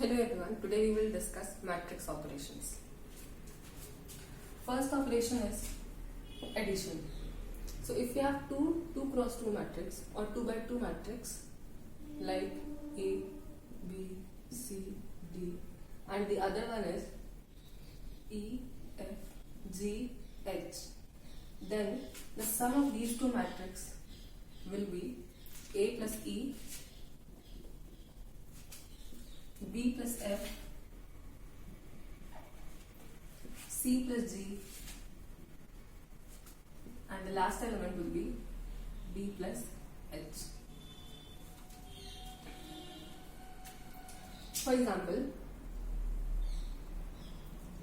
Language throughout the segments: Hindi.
Hello everyone, today we will discuss matrix operations. First operation is addition. So if you have two cross 2 matrix or 2 by 2 matrix like A, B, C, D and the other one is E, F, G, H, then the sum of these two matrices will be A plus E, B plus F, C plus G, and the last element will be D plus H. For example,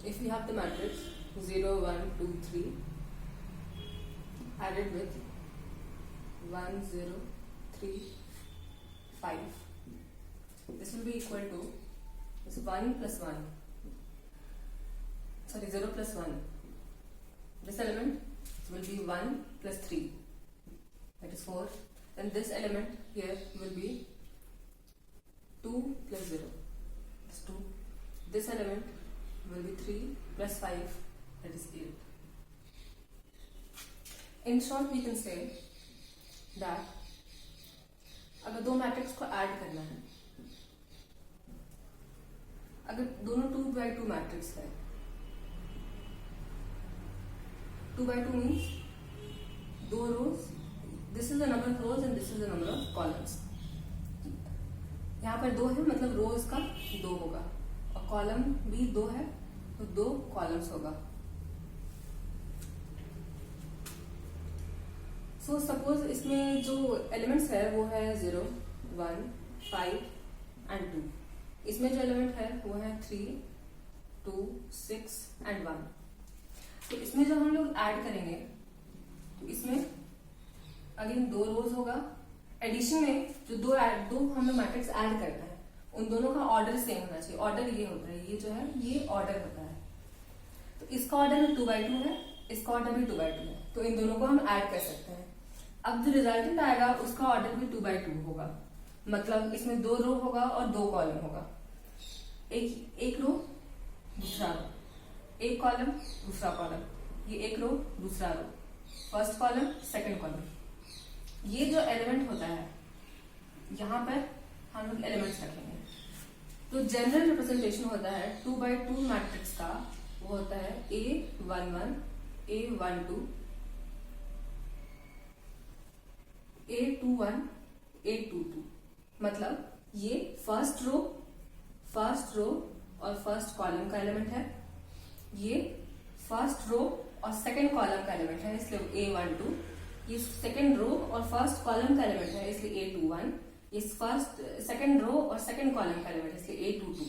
if we have the matrix 0, 1, 2, 3 added with 1, 0, 3, 5, this will be equal to this 1 plus 1, sorry 0 plus 1. This element will be 1 plus 3, that is 4. Then this element here will be 2 plus 0, that is 2. This element will be 3 plus 5, that is 8. In short, we can say that अगर दो मैट्रिक्स को ऐड करना है, अगर दोनों 2 by 2 मैट्रिक्स है, 2 by 2 means दो rows, this is the number of rows and this is the number of columns. यहाँ पर 2 है मतलब रोज का 2 होगा और कॉलम भी 2 है तो 2 कॉलम्स होगा. सो सपोज इसमें जो एलिमेंट्स है वो है 0, 1, 5 एंड 2. इसमें जो एलिमेंट है वो है 3, 2, 6 एंड 1. तो इसमें जब हम लोग ऐड करेंगे तो इसमें अगेन 2 रोज होगा. एडिशन में जो दो हम लोग मैट्रिक्स ऐड करते हैं उन दोनों का ऑर्डर सेम होना चाहिए. ऑर्डर ये होता है, ये जो है ये ऑर्डर होता है. तो इसका ऑर्डर भी 2 by 2 है, इसका ऑर्डर भी 2 by 2 है, तो इन दोनों को हम ऐड कर सकते हैं. अब जो रिजल्टेंट आएगा उसका ऑर्डर भी 2 by 2 होगा, मतलब इसमें 2 रो होगा और 2 कॉलम होगा. एक रो दूसरा रो, एक कॉलम दूसरा कॉलम, ये एक रो दूसरा रो, फर्स्ट कॉलम सेकंड कॉलम. ये जो एलिमेंट होता है यहाँ पर हम लोग एलिमेंट्स रखेंगे. तो जनरल रिप्रेजेंटेशन होता है 2 by 2 मैट्रिक्स का, वो होता है A11, A12, A21, A22. मतलब ये फर्स्ट रो और फर्स्ट कॉलम का एलिमेंट है, ये फर्स्ट रो और सेकंड कॉलम का एलिमेंट है इसलिए A12. ये सेकंड रो और फर्स्ट कॉलम का एलिमेंट है इसलिए A21. ये फर्स्ट सेकंड रो और सेकंड कॉलम का एलिमेंट है इसलिए A22.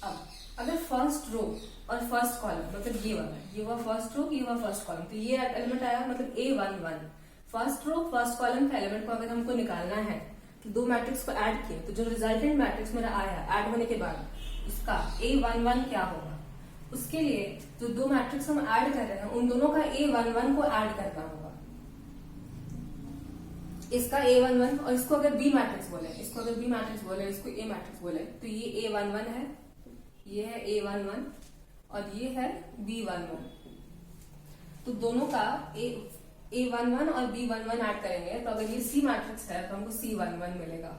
अब अगर फर्स्ट रो और फर्स्ट कॉलम मतलब ये हुआ फर्स्ट रो, ये हुआ फर्स्ट कॉलम, तो ये एलिमेंट आया मतलब A11. First row first column का एलिमेंट को अगर हमको निकालना है तो दो मैट्रिक्स को ऐड किए तो जो रिजल्टेंट मैट्रिक्स मेरा आया ऐड होने के बाद उसका A11 क्या होगा. उसके लिए जो दो मैट्रिक्स हम ऐड कर रहे हैं उन दोनों का A11 को ऐड करना होगा. इसका A11 और इसको अगर B मैट्रिक्स बोले, इसको A मैट्रिक्स बोले तो ये A11 है, ये है A11 और ये है B11. तो दोनों का A11 और B11 ऐड करेंगे तो अगर ये C मैट्रिक्स है तो हमको C11 मिलेगा.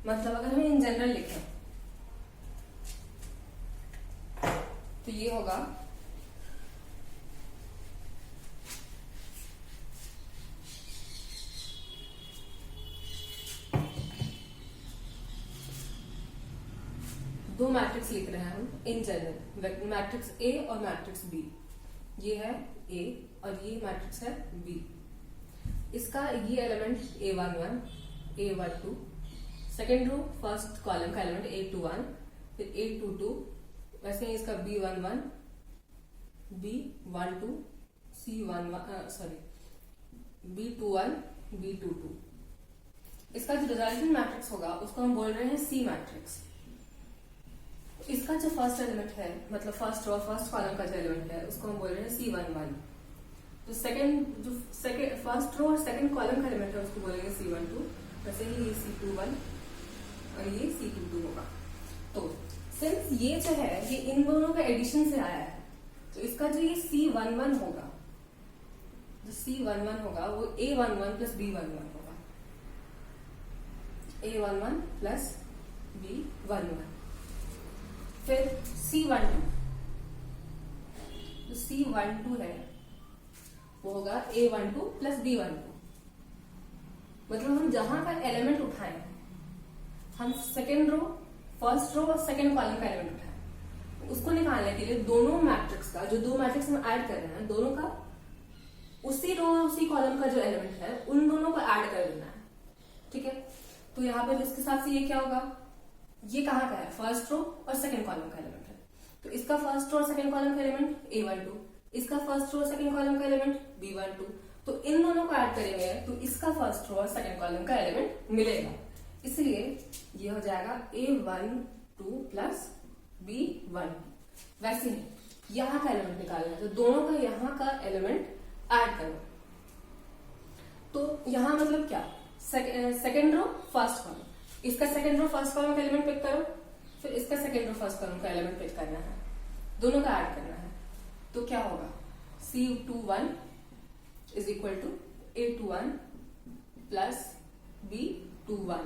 मतलब अगर हम इन जनरल लिखें तो ये होगा दो मैट्रिक्स लिख रहे हैं हम इन जनरल, मैट्रिक्स A और मैट्रिक्स B. ये है A और ये मैट्रिक्स है B. इसका ये element A11, A12, second row first column का एलिमेंट A21, फिर A22, वैसे ही इसका B11, B12, B21, B22. इसका जो रिजल्टेंट मैट्रिक्स होगा उसको हम बोल रहे हैं C मैट्रिक्स. इसका जो फर्स्ट एलिमेंट है मतलब फर्स्ट रो फर्स्ट कॉलम का जो एलिमेंट है उसको हम बोल रहे हैं C11. तो फर्स्ट रो और सेकंड कॉलम का एलिमेंट है उसको बोलेंगे C12. वैसे ही C21, और ये C22 होगा। तो सिंस ये जो है ये इन दोनों का एडिशन से आया है, तो इसका जो ये C11 होगा, जो C11 होगा वो A11 प्लस B11 होगा, A11 प्लस B11। फिर C12, जो C12 है वो होगा A12 प्लस B12। मतलब हम जहां का एलिमेंट उठाए, हम सेकेंड रो, फर्स्ट रो और सेकेंड कॉलम का एलिमेंट उठाए, उसको निकालने के लिए दोनों मैट्रिक्स का, जो दो मैट्रिक्स हम ऐड कर रहे हैं, दोनों का उसी रो और उसी कॉलम का जो एलिमेंट है उन दोनों को ऐड कर देना है। ठीक है, तो यहाँ पर इसके साथ से ये क्या होगा, ये कहाँ का है, फर्स्ट रो और सेकेंड कॉलम का एलिमेंट है, तो इसका फर्स्ट रो और सेकेंड कॉलम का एलिमेंट A12, इसका फर्स्ट रो और सेकेंड कॉलम का एलिमेंट B12। तो इन दोनों को ऐड करेंगे तो इसका फर्स्ट रो और सेकेंड कॉलम का एलिमेंट मिलेगा, इसलिए ये हो जाएगा A12 प्लस B12। वैसे ही यहाँ का एलिमेंट निकालना है, तो दोनों का यहाँ का एलिमेंट ऐड करो। तो यहाँ मतलब क्या, सेकेंड रो फर्स्ट कॉलम, इसका सेकेंड रो फर्स्ट कॉलम का एलिमेंट पिक करो, फिर इसका सेकेंड रो फर्स्ट कॉलम का एलिमेंट पिक करना है, दोनों का ऐड करना है। तो क्या होगा, C21 is equal to A21 plus B21।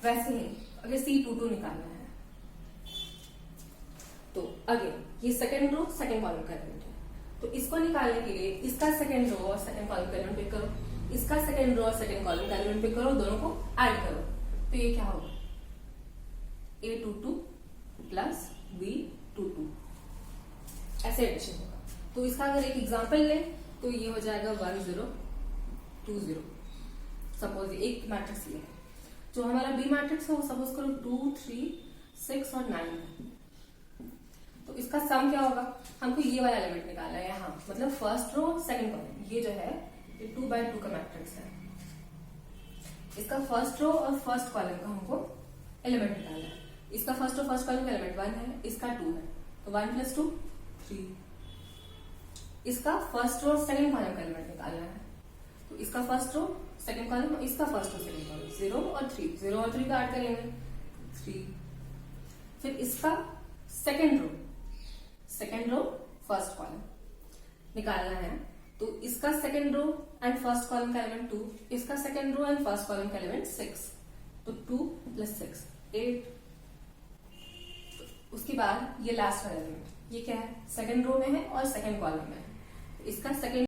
वैसे ही अगर C22 निकालना है, तो अगेन ये सेकेंड रो सेकेंड कॉलम का एलिमेंट है, तो इसको निकालने के लिए इसका सेकेंड रो और सेकेंड कॉलम का एलिमेंट पिक करो, इसका सेकेंड रो और सेकेंड कॉलम का एलिमेंट पिक करो, दोनों को ऐड करो, तो ये क्या होगा, A22 प्लस B22, ऐसे एडिशन होगा। तो इसका अगर एक एग्जांपल ले तो ये हो जाएगा 1 0 2 0। सपोज एक मैट्रिक्स ये है, जो हमारा बी मैट्रिक्स है वो सपोज करो 2 3 6 और 9 है, तो इसका सम क्या होगा, हमको ये वाला एलिमेंट निकालना है यहाँ, मतलब फर्स्ट रो सेकंड कॉलम, ये जो है ये 2 by 2 का मैट्रिक्स है, इसका फर्स्ट रो और फर्स्ट कॉलम का हमको एलिमेंट निकालना है। इसका फर्स्ट रो फर्स्ट कॉलम का एलिमेंट 1 है, इसका 2 है, तो 1 प्लस 2 3। इसका फर्स्ट रो सेकंड कॉलम का एलिमेंट निकालना है, तो इसका फर्स्ट रो सेकंड कॉलम, इसका फर्स्ट रो सेकंड कॉलम, 0 और 3, 0 और 3 का ऐड करेंगे 3। फिर इसका सेकंड रो फर्स्ट कॉलम निकालना है, तो इसका second row and first column का एलिमेंट 2, इसका second row and first column का एलिमेंट 6, तो 2 प्लस 6 8। उसके बाद ये लास्ट वाला एलिमेंट, ये क्या है, सेकंड रो में है और सेकंड कॉलम में है, इसका सेकंड।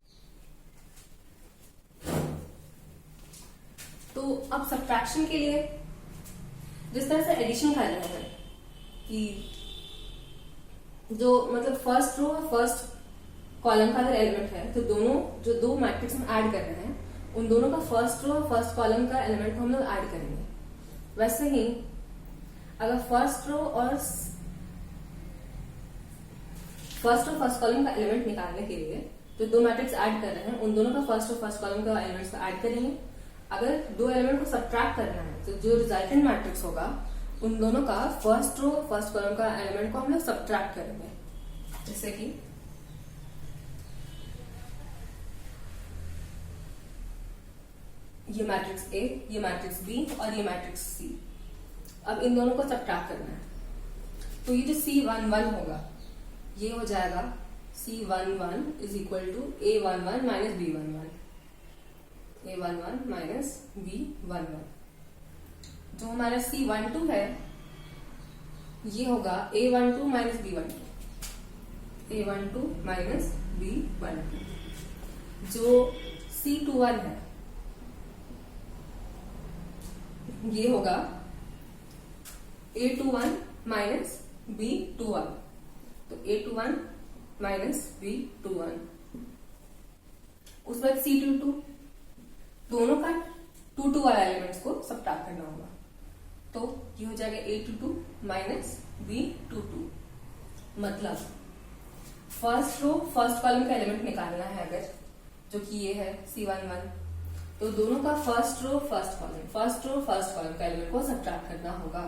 तो अब सब्ट्रैक्शन के लिए जिस तरह से एडिशन कर रहे हैं कि जो मतलब फर्स्ट रो और फर्स्ट कॉलम का अगर एलिमेंट है, तो दोनों जो दो मैट्रिक्स हम ऐड कर रहे हैं उन दोनों का फर्स्ट रो और फर्स्ट कॉलम का एलिमेंट को हम लोग ऐड करेंगे। वैसे ही अगर फर्स्ट रो और फर्स्ट कॉलम का एलिमेंट निकालने के लिए जो दो मैट्रिक्स ऐड कर रहे हैं उन दोनों का फर्स्ट और फर्स्ट कॉलम का एलिमेंट्स को ऐड करेंगे। अगर दो एलिमेंट को सब्ट्रैक्ट करना है तो जो रिजल्टेंट मैट्रिक्स होगा उन दोनों का फर्स्ट रो फर्स्ट कॉलम का एलिमेंट को हम लोग सब्ट्रैक्ट करेंगे। जैसे कि ये मैट्रिक्स ए, ये मैट्रिक्स बी और ये मैट्रिक्स सी। अब इन दोनों को सब्ट्रैक्ट करना है, तो ये जो C11 होगा ये हो जाएगा C11 is equal to A11 minus B11, A11 minus B11। जो हमारा C12 है ये होगा A12 minus B12, A12 minus B12। जो C21 है ये होगा A21 माइनस B21, तो A21 माइनस B21। उस बाद C22, दोनों का 2 वाला एलिमेंट्स को सब्ट्रैक्ट करना होगा, तो ये हो जाएगा A22 माइनस B22। मतलब फर्स्ट रो फर्स्ट कॉलम का एलिमेंट निकालना है अगर, जो कि ये है C11, तो दोनों का फर्स्ट रो फर्स्ट कॉलम का एलिमेंट को सब्ट्रैक्ट करना होगा,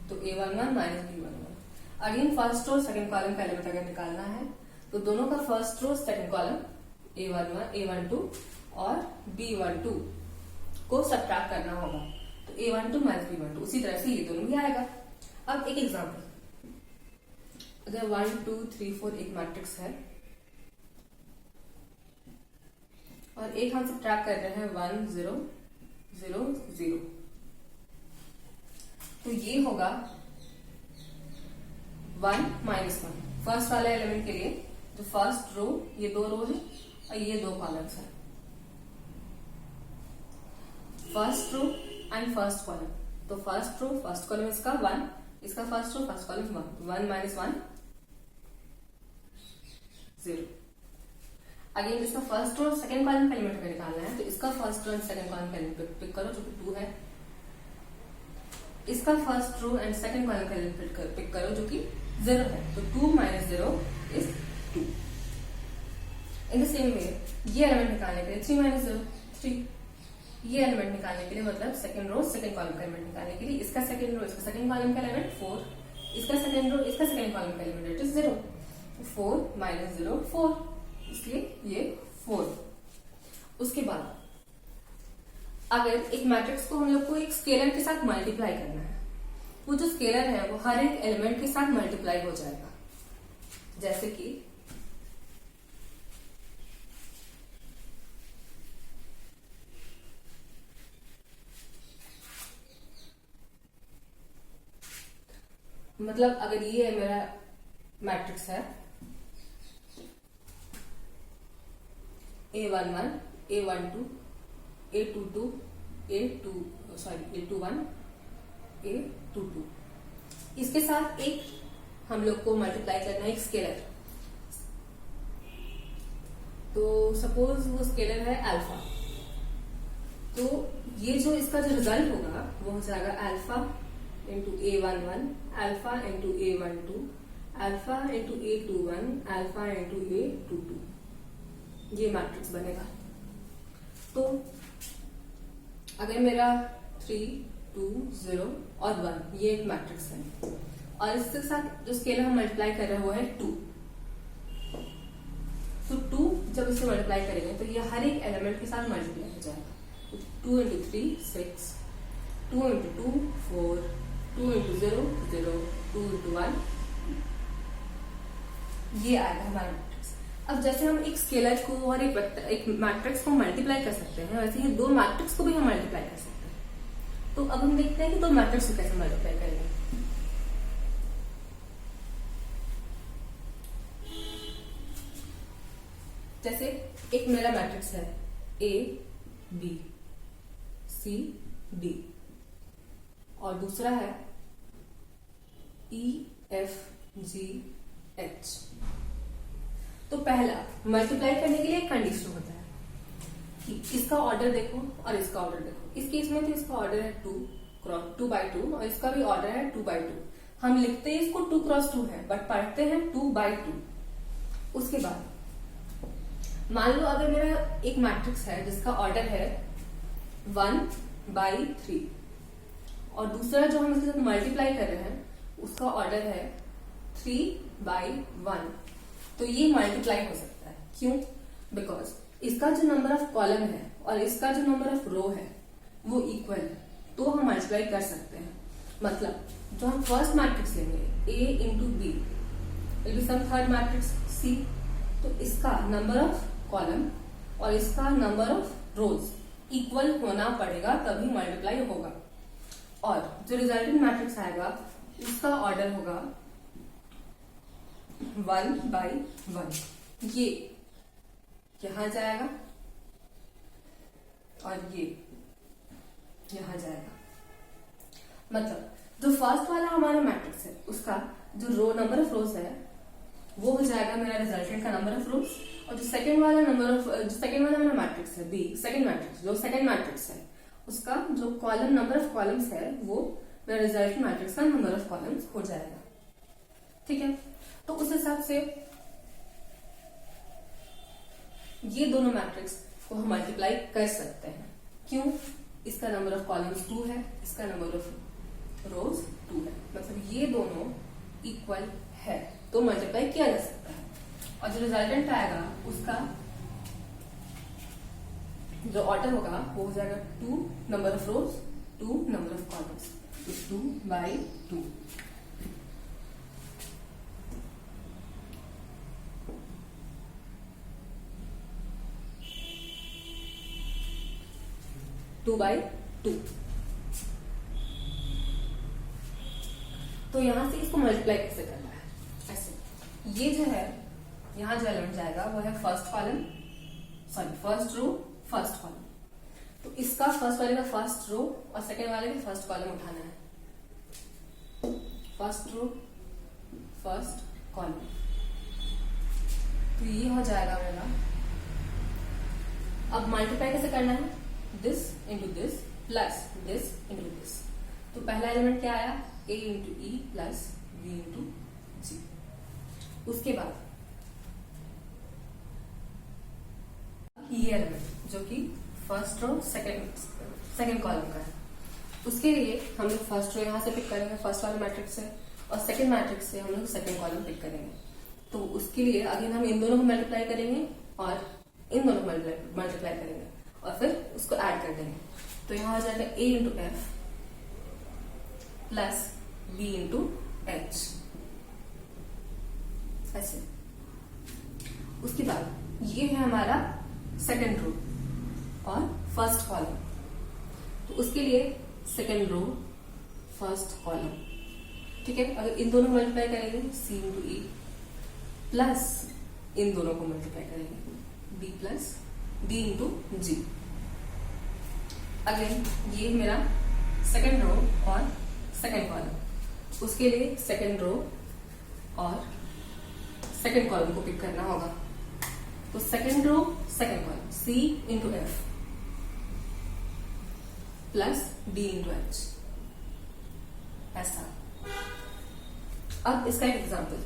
तो A11 minus B11। Again first row second column का एलिमेंट अगर निकालना है तो दोनों का first row second column A12 और B12 को सब्ट्रैक्ट करना होगा, तो A12 माइनस B12, उसी तरह से ये दोनों भी आएगा। अब एक एग्जाम्पल, अगर 1 2 3 4 एक मैट्रिक्स है और एक हम सब्ट्रैक्ट कर रहे हैं 1 0 0 0, तो ये होगा 1 माइनस 1। फर्स्ट वाले एलिमेंट के लिए जो फर्स्ट रो, ये 2 रो है और ये 2 कॉलम्स है, first row and first column. तो फर्स्ट रो फर्स्ट कॉलम इसका 1, इसका first row first column 1 minus 1 0। Again इसका फर्स्ट रो सेकंड कॉलम का एलिमेंट अगर निकालना है तो इसका first row and second column का एलिमेंट पिक करो जो कि 2 है, इसका first row and second column का एलिमेंट पिक करो जो कि 0 है। तो 2 minus 0 is 2। In the same way ये एलिमेंट निकालने के लिए 3 माइनस 0 3, ये एलिमेंट निकालने के लिए मतलब सेकंड रो सेकंड कॉलम का एलिमेंट निकालने के लिए इसका सेकंड रो इसका सेकंड कॉलम का एलिमेंट 4, इसका सेकंड रो इसका सेकंड कॉलम का एलिमेंट इट इज 0। 4 माइनस 0 4, इसलिए ये 4। उसके बाद अगर एक मैट्रिक्स को हम लोग को एक स्केलर के साथ मल्टीप्लाई करना है, वो जो स्केलर है वो हर एक एलिमेंट के साथ मल्टीप्लाई हो जाएगा। जैसे कि मतलब अगर ये मेरा मैट्रिक्स है A11 A12 A22 A21 A22, इसके साथ एक हम लोग को मल्टीप्लाई करना है एक स्केलर। तो सपोज वो स्केलर है अल्फा, तो ये जो इसका जो रिजल्ट होगा वो हो जाएगा alpha into A11 alpha into A12 alpha into A21 alpha into A22, ये मैट्रिक्स बनेगा। तो अगर मेरा 3 2 0 और 1 ये एक मैट्रिक्स है और इसके साथ जो स्केलर हम मल्टीप्लाई कर रहे हैं वो है 2, तो 2 जब इसे मल्टीप्लाई करेंगे तो ये हर एक एलिमेंट के साथ मल्टीप्लाई हो जाएगा। 2 इंटू 3 6, 2 इंटू 2 4, 2 इंटू 0 0, 2 इंटू 1, ये आएगा हमारा मैट्रिक्स। अब जैसे हम एक स्केलर को और एक मैट्रिक्स को मल्टीप्लाई कर सकते हैं, वैसे ही 2 मैट्रिक्स को भी हम मल्टीप्लाई कर सकते हैं। तो अब हम देखते हैं कि 2 मैट्रिक्स को कैसे मल्टीप्लाई करेंगे। जैसे एक मेरा मैट्रिक्स है A B C D और दूसरा है E F G H। तो पहला मल्टीप्लाई करने के लिए एक कंडीशन होता है कि इसका ऑर्डर देखो और इसका ऑर्डर देखो। इस केस में तो इसका ऑर्डर है 2 by 2 और इसका भी ऑर्डर है 2 by 2। हम लिखते हैं इसको 2 क्रॉस 2 है बट पढ़ते हैं 2 by 2। उसके बाद मान लो अगर मेरा एक मैट्रिक्स है जिसका ऑर्डर है 1 by 3 और दूसरा जो हम इसके साथ मल्टीप्लाई कर रहे हैं उसका ऑर्डर है 3 by 1, तो ये मल्टीप्लाई हो सकता है। क्यों? बिकॉज इसका जो नंबर ऑफ कॉलम है और इसका जो नंबर ऑफ रो है वो इक्वल है, तो हम मल्टीप्लाई कर सकते हैं। मतलब जो हम फर्स्ट मैट्रिक्स लेंगे A into B will be some third matrix C, तो इसका नंबर ऑफ कॉलम और इसका नंबर ऑफ रोज इक्वल होना पड़ेगा तभी मल्टीप्लाई होगा। और जो रिजल्टेंट मैट्रिक्स आएगा उसका ऑर्डर होगा 1 by 1। ये यहां जाएगा और ये यहां जाएगा। मतलब जो फर्स्ट वाला हमारा मैट्रिक्स है उसका जो रो नंबर ऑफ रोज है वो हो जाएगा मेरा रिजल्टेंट का नंबर ऑफ रोज, और जो सेकंड वाला मेरा मैट्रिक्स है बी सेकंड मैट्रिक्स है उसका जो कॉलम नंबर ऑफ कॉलम्स है वो मेरा रिजल्टेंट मैट्रिक्स का नंबर ऑफ कॉलम्स हो जाएगा। ठीक है, तो उस हिसाब से ये दोनों मैट्रिक्स को हम मल्टीप्लाई कर सकते हैं। क्यों? इसका नंबर ऑफ कॉलम्स 2 है, इसका नंबर ऑफ रोज 2 है, मतलब ये दोनों इक्वल है तो मल्टीप्लाई किया जा सकता है। और जो रिजल्टेंट आएगा उसका जो ऑर्डर होगा वो हो जाएगा 2 number of rose 2 number of columns. So 2 by 2. Two by two. तो यहां से इसको मल्टीप्लाई कैसे करना है? ऐसे ये जो है यहां जो एलिमेंट जाएगा वो है first column, sorry first row first column. तो इसका फर्स्ट वाले का फर्स्ट रो और सेकेंड वाले का फर्स्ट कॉलम उठाना है. First row first column. तो ये हो जाएगा मेरा. अब मल्टीप्लाई कैसे करना है? This into this plus this into this. तो पहला एलिमेंट क्या आया? a into E plus b into G. उसके बाद ये एलिमेंट जो कि फर्स्ट रो सेकेंड कॉलम का है, उसके लिए हम लोग फर्स्ट रो यहां से पिक करेंगे फर्स्ट वाले मैट्रिक्स से, और सेकेंड मैट्रिक्स से हम लोग सेकेंड कॉलम पिक करेंगे. तो उसके लिए अगेन हम इन दोनों को मल्टीप्लाई करेंगे और इन दोनों को मल्टीप्लाई करेंगे और फिर उसको ऐड कर देंगे. तो यहां हो जाएगा a into F plus b into H. ऐसे. उसके बाद ये है हमारा सेकेंड रो और फर्स्ट कॉलम. तो उसके लिए सेकेंड रो फर्स्ट कॉलम. ठीक है. अगर इन दोनों को मल्टीप्लाई करेंगे c इंटू ई प्लस इन दोनों को मल्टीप्लाई करेंगे b प्लस d इंटू जी. अगेन ये मेरा सेकेंड रो और सेकेंड कॉलम. उसके लिए सेकेंड रो और सेकेंड कॉलम को पिक करना होगा. तो second row second column c into F plus d into H. ऐसा. अब इसका एक एग्जाम्पल.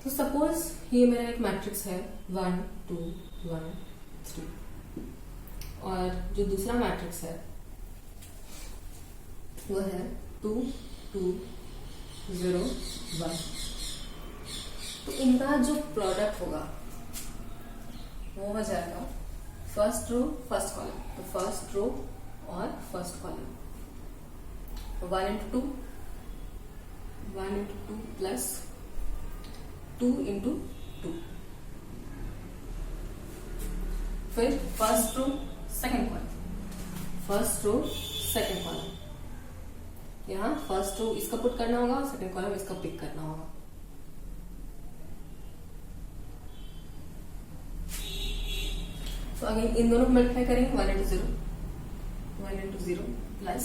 तो सपोज ये मेरा एक मैट्रिक्स है 1 2 1 3, और जो दूसरा मैट्रिक्स है वो है 2 2 0 1. तो इनका जो प्रोडक्ट होगा वो हो जाएगा फर्स्ट रो फर्स्ट कॉलम. तो फर्स्ट रो और first column 1 into 2 plus 2 into 2. फिर first row second column first row second column. यहां फर्स्ट रो इसका पुट करना होगा और सेकेंड कॉलम इसका पिक करना होगा. तो अगेन इन दोनों को मल्टीप्लाई करेंगे 1 इंटू 0 प्लस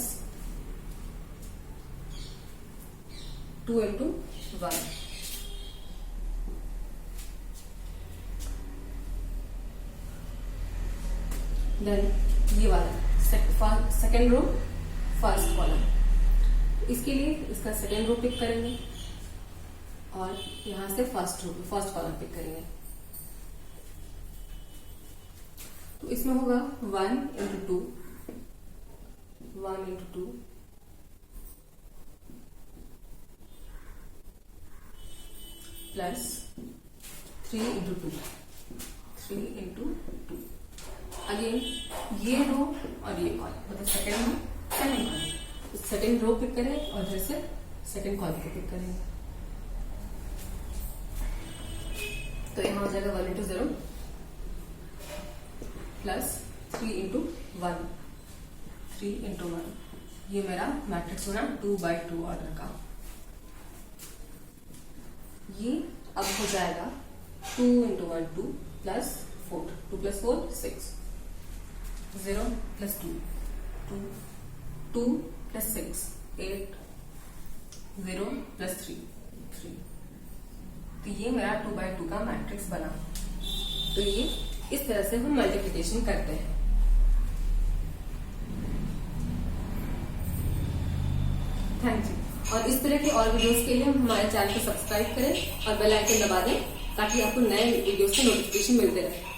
2 इंटू 1. देन ये वाला सेकेंड रो फर्स्ट कॉलम. इसके लिए इसका सेकेंड रो पिक करेंगे और यहां से फर्स्ट कॉलम पिक करेंगे. तो इसमें होगा 1 इंटू 2 प्लस 3 इंटू 2. अगेन ये रो और ये कॉलम मतलब second column. Second row pick करें और इधर से सेकेंड कॉलम को पिक करेंगे. तो यहां हो जाएगा 1 इंटू 0 प्लस 3 इंटू 1. ये मेरा मैट्रिक्स बना 2 by 2 ऑर्डर का. ये अब हो जाएगा 2 into 1 2 plus 4 2 plus 4 6 0 plus 2 plus 6 8 0 plus 3. तो ये मेरा 2 by 2 का मैट्रिक्स बना. तो ये इस तरह से हम मल्टीप्लिकेशन करते हैं. Thank you. और इस तरह के और वीडियोस के लिए हमारे चैनल को सब्सक्राइब करें और बेल आइकन दबा दें ताकि आपको नए वीडियोस के नोटिफिकेशन मिलते रहे.